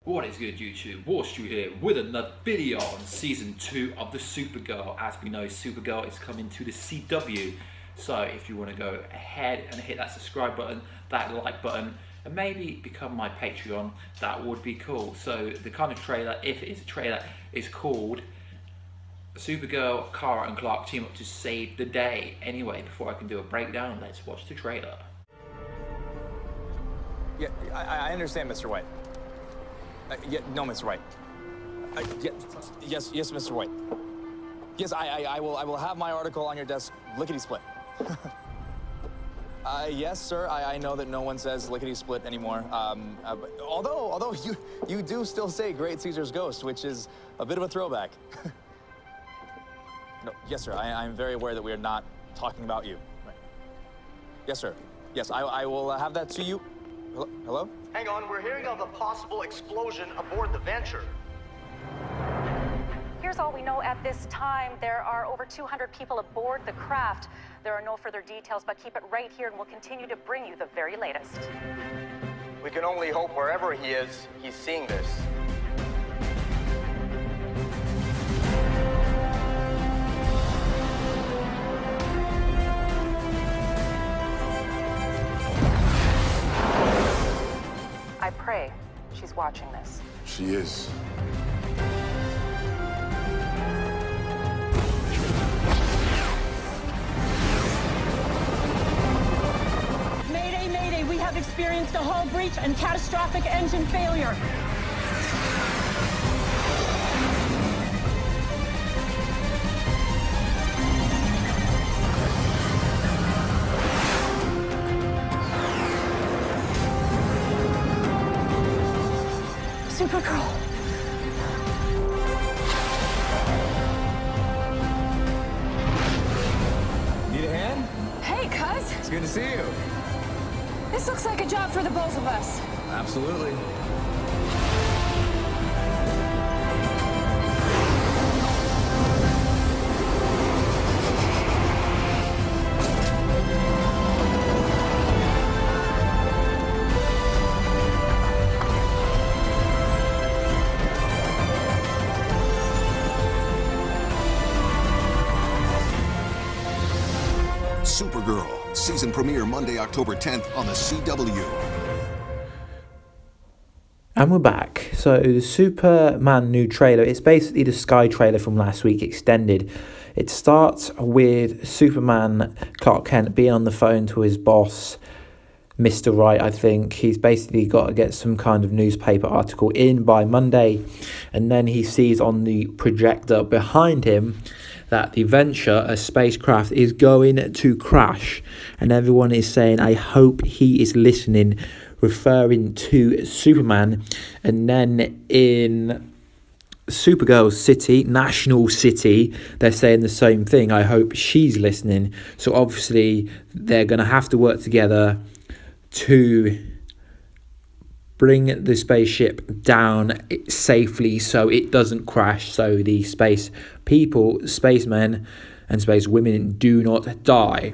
What is good, YouTube? Warstu here with another video on season 2 of the Supergirl. As we know, Supergirl is coming to the CW. So if you want to go ahead and hit that subscribe button, that like button, and maybe become my Patreon, that would be cool. So the kind of trailer, if it is a trailer, is called Supergirl, Kara and Clark team up to save the day. Anyway, before I can do a breakdown, let's watch the trailer. Yeah, I understand, Mr. White. No, Mr. White. Yes, Mr. White. Yes, I will have my article on your desk, lickety-split. Yes, sir, I know that no one says lickety-split anymore. Although you do still say Great Caesar's Ghost, which is a bit of a throwback. No, yes, sir, I'm very aware that we are not talking about you. Right. Yes, sir. Yes, I will have that to you. Hello? Hang on, we're hearing of a possible explosion aboard the Venture. Here's all we know at this time. There are over 200 people aboard the craft. There are no further details, but keep it right here and we'll continue to bring you the very latest. We can only hope wherever he is, he's seeing this. I pray she's watching this. She is. Mayday, mayday, we have experienced a hull breach and catastrophic engine failure. Supergirl. Need a hand? Hey, cuz. It's good to see you. This looks like a job for the both of us. Absolutely. Supergirl, season premiere Monday, October 10th on the CW. And we're back. So the Superman new trailer, it's basically the Sky trailer from last week extended. It starts with Superman, Clark Kent, being on the phone to his boss, Mr. Wright, I think. He's basically got to get some kind of newspaper article in by Monday. And then he sees on the projector behind him that the Venture, a spacecraft, is going to crash. And everyone is saying, I hope he is listening, referring to Superman. And then in Supergirl's city, National City, they're saying the same thing. I hope she's listening. So obviously they're going to have to work together to bring the spaceship down safely so it doesn't crash, so the space people, spacemen and space women do not die.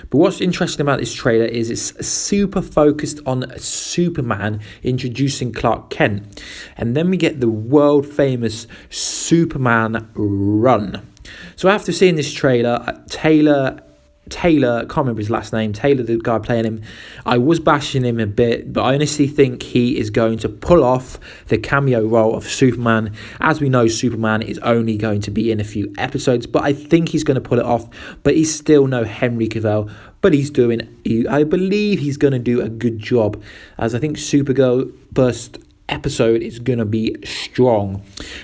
But what's interesting about this trailer is it's super focused on Superman introducing Clark Kent, and then we get the world famous Superman run. So after seeing this trailer, Taylor, I can't remember his last name, Taylor, the guy playing him, I was bashing him a bit, but I honestly think he is going to pull off the cameo role of Superman. As we know, Superman is only going to be in a few episodes, but I think he's going to pull it off. But he's still no Henry Cavill, but I believe he's going to do a good job, as I think Supergirl first episode is going to be strong.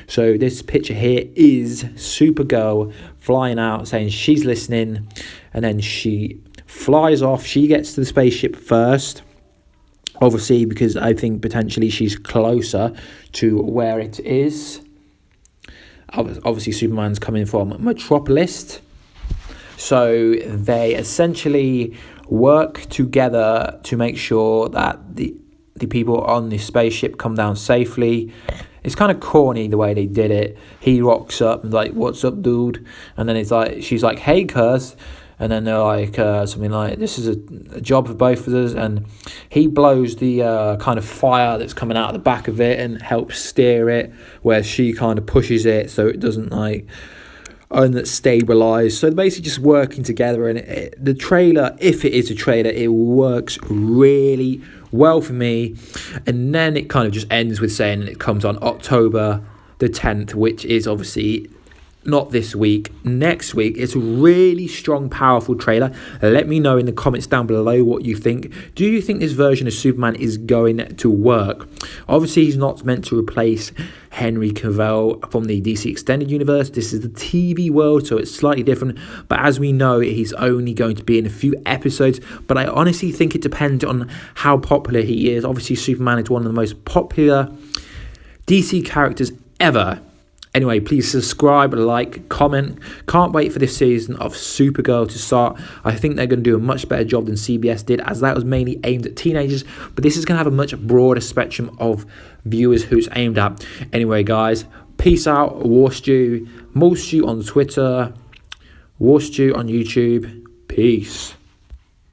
So this picture here is Supergirl flying out, saying she's listening, and then she flies off. She gets to the spaceship first, obviously, because I think potentially she's closer to where it is. Obviously Superman's coming from Metropolis, so they essentially work together to make sure that the people on the spaceship come down safely. It's kind of corny the way they did it. He rocks up and like, what's up, dude? And then it's like, she's like, hey, cuz. And then they're like, something like, this is a job for both of us. And he blows the kind of fire that's coming out of the back of it and helps steer it, where she kind of pushes it so it doesn't like unstabilize. So they're basically just working together. And the trailer, if it is a trailer, it works really well for me. And then it kind of just ends with saying it comes on October the 10th, which is obviously not this week, next week. It's a really strong, powerful trailer. Let me know in the comments down below what you think. Do you think this version of Superman is going to work? Obviously, he's not meant to replace Henry Cavill from the DC Extended Universe. This is the TV world, so it's slightly different. But as we know, he's only going to be in a few episodes. But I honestly think it depends on how popular he is. Obviously, Superman is one of the most popular DC characters ever. Anyway, please subscribe, like, comment. Can't wait for this season of Supergirl to start. I think they're going to do a much better job than CBS did, as that was mainly aimed at teenagers. But this is going to have a much broader spectrum of viewers who it's aimed at. Anyway, guys, peace out. War Stew, More Stew on Twitter, War Stew on YouTube. Peace.